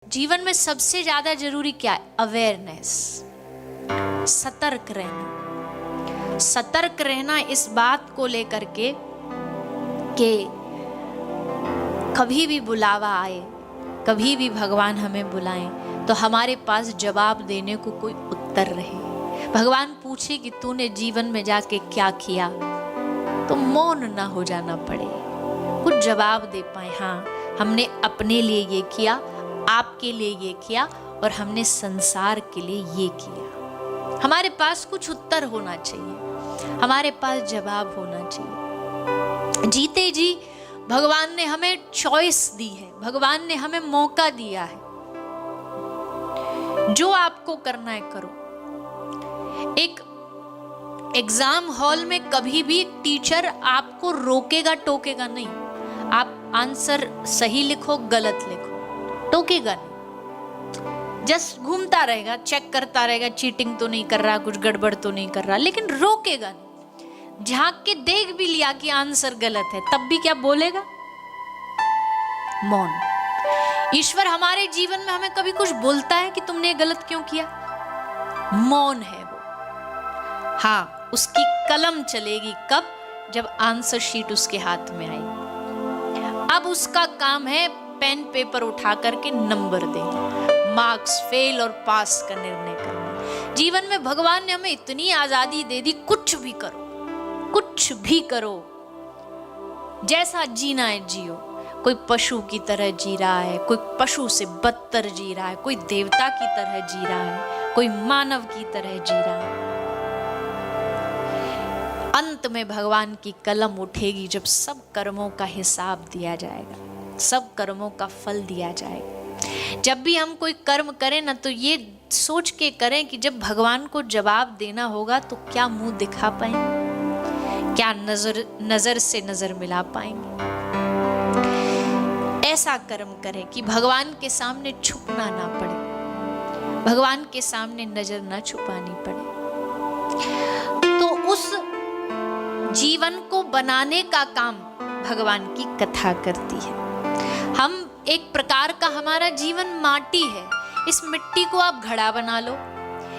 जीवन में सबसे ज्यादा जरूरी क्या है? अवेयरनेस, सतर्क रहना। सतर्क रहना इस बात को लेकर के कि कभी भी बुलावा आए, कभी भी भगवान हमें बुलाएं तो हमारे पास जवाब देने को कोई उत्तर रहे। भगवान पूछे कि तूने जीवन में जाके क्या किया, तो मौन ना हो जाना पड़े, कुछ जवाब दे पाए। हाँ, हमने अपने लिए ये किया, आपके लिए ये किया, और हमने संसार के लिए ये किया। हमारे पास कुछ उत्तर होना चाहिए, हमारे पास जवाब होना चाहिए। जीते जी भगवान ने हमें चॉइस दी है, भगवान ने हमें मौका दिया है। जो आपको करना है करो। एक एग्जाम हॉल में कभी भी टीचर आपको रोकेगा टोकेगा नहीं। आप आंसर सही लिखो गलत लिखो, टोकेगा नहीं, जस्ट घूमता रहेगा, चेक करता रहेगा, चीटिंग तो नहीं कर रहा, कुछ गड़बड़ तो नहीं कर रहा, लेकिन रोकेगा नहीं। झांक के देख भी लिया कि आंसर गलत है, तब भी क्या बोलेगा? मौन। ईश्वर हमारे जीवन में हमें कभी कुछ बोलता है कि तुमने गलत क्यों किया? मौन है वो। हाँ, उसकी कलम चलेगी कब? जब आंसर शीट उसके हाथ में आएगी। अब उसका काम है पेन पेपर उठा करके नंबर देना, मार्क्स, फेल और पास का निर्णय करना। जीवन में भगवान ने हमें इतनी आजादी दे दी, कुछ भी करो, कुछ भी करो, जैसा जीना है जियो। कोई पशु की तरह जी रहा है, कोई पशु से बदतर जी रहा है, कोई देवता की तरह जी रहा है, कोई मानव की तरह जी रहा है। अंत में भगवान की कलम उठेगी जब सब कर्मों का हिसाब दिया जाएगा, सब कर्मों का फल दिया जाएगा। जब भी हम कोई कर्म करें ना, तो ये सोच के करें कि जब भगवान को जवाब देना होगा तो क्या मुंह दिखा पाएंगे, क्या नजर से नजर मिला पाएंगे। ऐसा कर्म करें कि भगवान के सामने छुपना ना पड़े, भगवान के सामने नजर ना छुपानी पड़े। तो उस जीवन को बनाने का काम भगवान की कथा करती है। हम एक प्रकार का, हमारा जीवन माटी है। इस मिट्टी को आप घड़ा बना लो,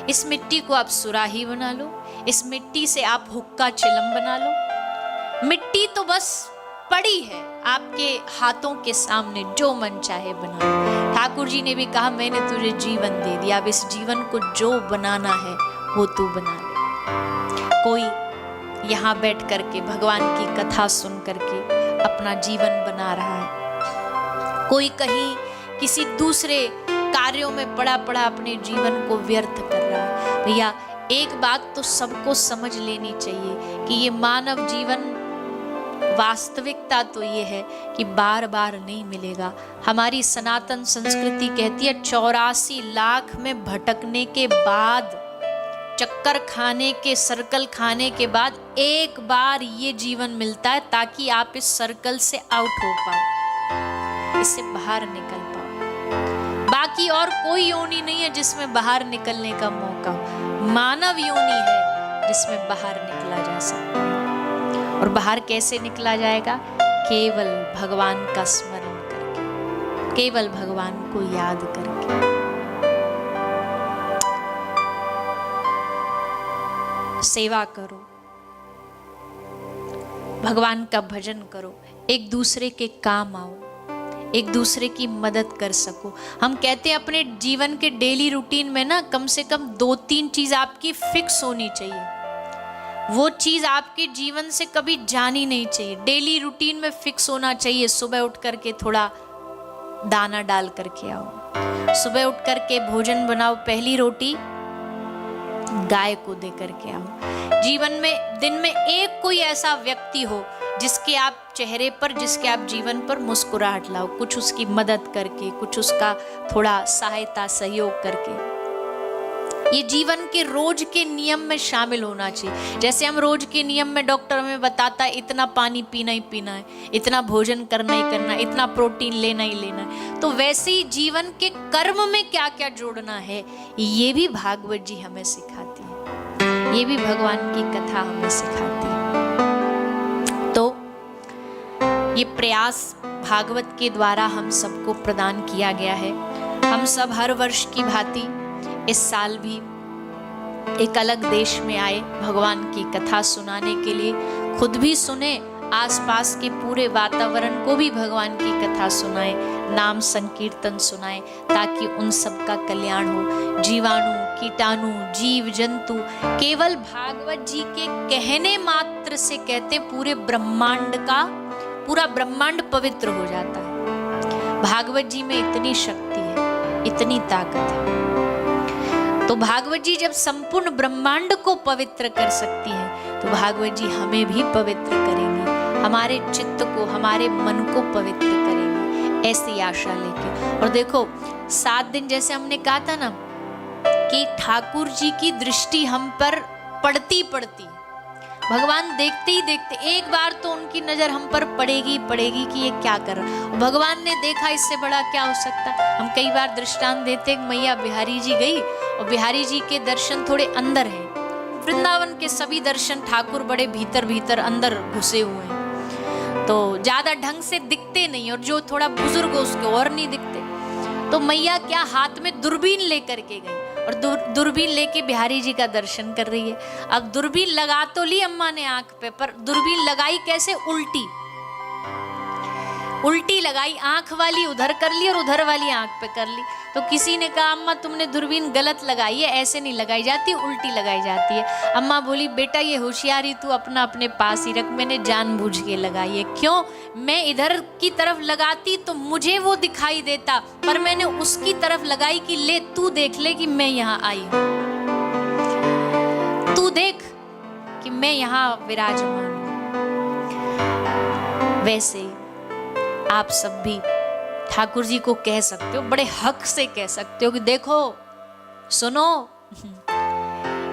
इस मिट्टी को आप सुराही बना लो, इस मिट्टी से आप हुक्का चिलम बना लो। मिट्टी तो बस पड़ी है आपके हाथों के सामने, जो मन चाहे बना लो। ठाकुर जी ने भी कहा, मैंने तुझे जीवन दे दिया, अब इस जीवन को जो बनाना है वो तू बना ले। कोई यहाँ बैठ करके भगवान की कथा सुन करके अपना जीवन बना रहा है, कोई कहीं किसी दूसरे कार्यों में पड़ा पड़ा अपने जीवन को व्यर्थ कर रहा है। भैया, एक बात तो सबको समझ लेनी चाहिए कि ये मानव जीवन, वास्तविकता तो ये है कि बार बार नहीं मिलेगा। हमारी सनातन संस्कृति कहती है 84 लाख में भटकने के बाद, चक्कर खाने के, सर्कल खाने के बाद एक बार ये जीवन मिलता है ताकि आप इस सर्कल से आउट हो पाओ, इससे बाहर निकल पाओ। बाकी और कोई योनि नहीं है जिसमें बाहर निकलने का मौका। मानव योनि है जिसमें बाहर निकला जा सकता है। और बाहर कैसे निकला जाएगा? केवल भगवान का स्मरण करके, केवल भगवान को याद करके। सेवा करो, भगवान का भजन करो, एक दूसरे के काम आओ, एक दूसरे की मदद कर सको। हम कहते हैं अपने जीवन के डेली रूटीन में ना कम से कम 2-3 चीज आपकी फिक्स होनी चाहिए। वो चीज आपके जीवन से कभी जानी नहीं चाहिए, डेली रूटीन में फिक्स होना चाहिए। सुबह उठ करके थोड़ा दाना डाल करके आओ, सुबह उठ करके भोजन बनाओ, पहली रोटी गाय को दे करके आओ। जीवन में दिन में एक कोई ऐसा व्यक्ति हो जिसके आप चेहरे पर, जिसके आप जीवन पर मुस्कुराहट लाओ, कुछ उसकी मदद करके, कुछ उसका थोड़ा सहायता सहयोग करके। ये जीवन के रोज के नियम में शामिल होना चाहिए। जैसे हम रोज के नियम में डॉक्टर हमें बताता है इतना पानी पीना ही पीना है, इतना भोजन करना ही करना है, इतना प्रोटीन लेना ही लेना है, तो वैसे ही जीवन के कर्म में क्या क्या जोड़ना है ये भी भागवत जी हमें सिखाती है, ये भी भगवान की कथा हमें सिखाती है। तो ये प्रयास भागवत के द्वारा हम सबको प्रदान किया गया है। हम सब हर वर्ष की भांति इस साल भी एक अलग देश में आए भगवान की कथा सुनाने के लिए। खुद भी सुने, आसपास के पूरे वातावरण को भी भगवान की कथा सुनाए, नाम संकीर्तन सुनाए, ताकि उन सब का कल्याण हो। जीवाणु, कीटाणु, जीव जंतु केवल भागवत जी के कहने मात्र से कहते पूरे ब्रह्मांड का, पूरा ब्रह्मांड पवित्र हो जाता है। भागवत जी में इतनी शक्ति है, इतनी ताकत है। तो भागवत जी जब संपूर्ण ब्रह्मांड को पवित्र कर सकती है, तो भागवत जी हमें भी पवित्र करेंगे, हमारे चित्त को, हमारे मन को पवित्र करेंगे, ऐसी आशा लेके। और देखो 7 दिन जैसे हमने कहा था ना कि ठाकुर जी की दृष्टि हम पर पड़ती पड़ती, भगवान देखते ही देखते एक बार तो उनकी नजर हम पर पड़ेगी पड़ेगी कि ये क्या कर रहा। भगवान ने देखा, इससे बड़ा क्या हो सकता। हम कई बार दृष्टांत देते, मैया बिहारी जी गई और बिहारी जी के दर्शन थोड़े अंदर हैं। वृंदावन के सभी दर्शन ठाकुर बड़े भीतर भीतर अंदर घुसे हुए हैं, तो ज्यादा ढंग से दिखते नहीं, और जो थोड़ा बुजुर्ग हो उसके और नहीं दिखते। तो मैया क्या हाथ में दूरबीन लेकर के गई और दूरबीन लेके बिहारी जी का दर्शन कर रही है। अब दूरबीन लगा तो ली अम्मा ने आंख पे, पर दूरबीन लगाई कैसे? उल्टी उल्टी लगाई, आंख वाली उधर कर ली और उधर वाली आंख पे कर ली। तो किसी ने कहा अम्मा तुमने दूरबीन गलत लगाई है, ऐसे नहीं लगाई जाती, उल्टी लगाई जाती है। अम्मा बोली बेटा ये होशियारी तू अपना अपने पास ही रख, मैंने जानबूझ के लगाई है। क्यों? मैं इधर की तरफ लगाती तो मुझे वो दिखाई देता, पर मैंने उसकी तरफ लगाई कि ले तू देख ले कि मैं यहाँ आई हूं, तू देख कि मैं यहाँ विराजमान हूं। वैसे आप सब भी ठाकुर जी को कह सकते हो, बड़े हक से कह सकते हो कि देखो सुनो,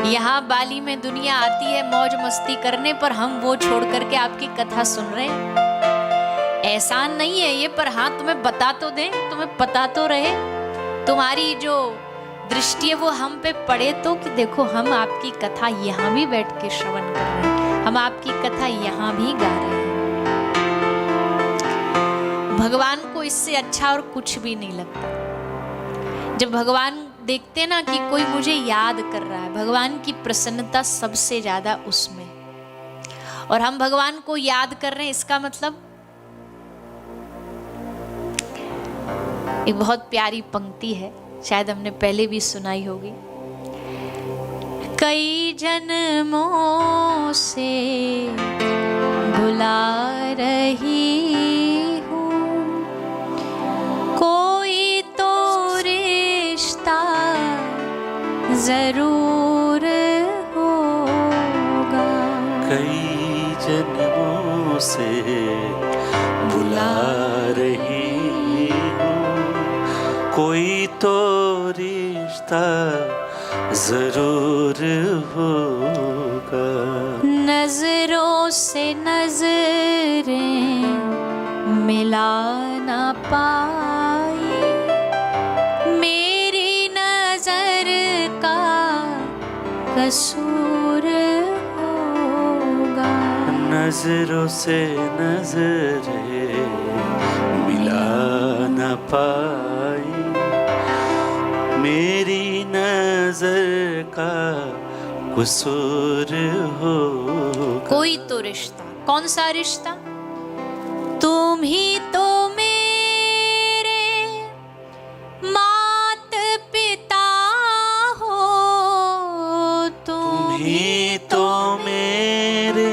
यहाँ बाली में दुनिया आती है मौज मस्ती करने, पर हम वो छोड़ करके आपकी कथा सुन रहे हैं। एहसान नहीं है ये, पर हाँ तुम्हें बता तो दें, तुम्हें पता तो रहे, तुम्हारी जो दृष्टि है वो हम पे पड़े तो, कि देखो हम आपकी कथा यहाँ भी बैठ के श्रवण कर रहे हैं, हम आपकी कथा यहाँ भी गा रहे हैं। भगवान को इससे अच्छा और कुछ भी नहीं लगता। जब भगवान देखते ना कि कोई मुझे याद कर रहा है, भगवान की प्रसन्नता सबसे ज्यादा उसमें। और हम भगवान को याद कर रहे हैं, इसका मतलब एक बहुत प्यारी पंक्ति है, शायद हमने पहले भी सुनाई होगी। कई जन्मों से भुला रही कोई तो रिश्ता जरूर होगा। कई जन्मों से बुला रही हूँ, कोई तो रिश्ता जरूर होगा। नजरों से नजरें मिला ना पाई, मेरी नजर का कसूर होगा। नजरों से नजरें मिला न पाई, मेरी नजर का कसूर होगा। कोई तो रिश्ता, कौन सा रिश्ता? तुम ही तो मेरे मात पिता हो, तुम ही तो मेरे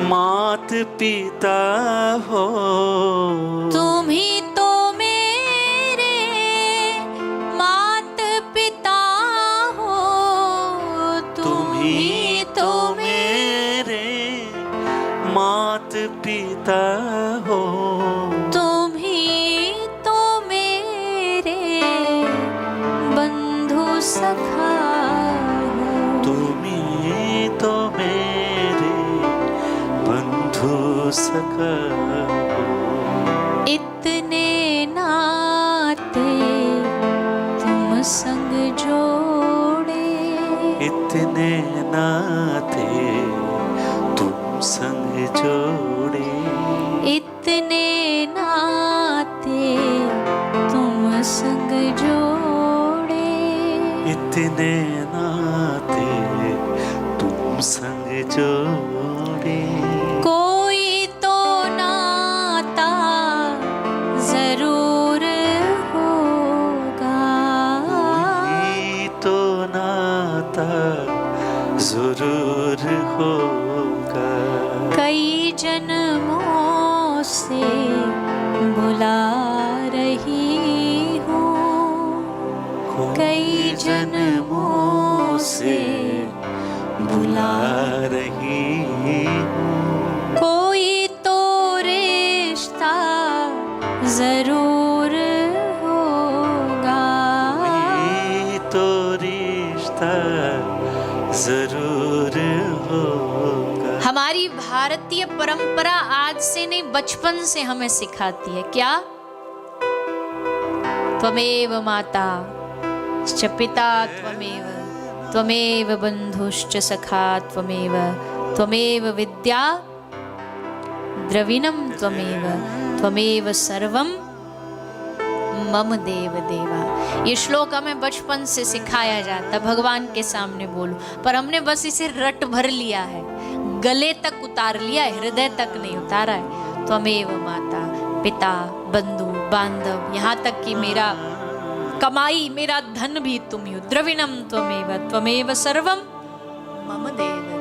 मात पिता हो, तुम ही तो मेरे मात पिता हो, तुम ही तो मेरे मात पिता हो, तुम ही तो मेरे बंधु सखा हो, तुम ही तो मेरे बंधु सखा हो। इतने नाते तुम संग जोड़े, इतने नाते तुम संग जोड़े, इतने नाते तुम संग इतने नाते तुम संग जोड़े, कोई तो नाता जरूर होगा, कोई तो नाता जरूर होगा, कई जन्मों से बुला रही हूँ, कई जन्मों से बुला रही हूँ, कोई तो रिश्ता जरूर होगा, कोई तो रिश्ता जरूर होगा। हमारी भारतीय परंपरा आज से नहीं बचपन से हमें सिखाती है क्या? त्वमेव माता च पिता त्वमेव, त्वमेव बंधुश्च सखा त्वमेव, त्वमेव विद्या द्रविणम त्वमेव, त्वमेव सर्वम मम देव देवा। ये श्लोक हमें बचपन से सिखाया जाता, भगवान के सामने बोलो, पर हमने बस इसे रट भर लिया है, गले तक उतार लिया है, हृदय तक नहीं उतारा है। त्वमेव माता पिता बंधु बांधव, यहाँ तक कि मेरा कमाई मेरा धन भी तुम ही हो। द्रविणम त्वमेव, त्वमेव सर्वम मम देव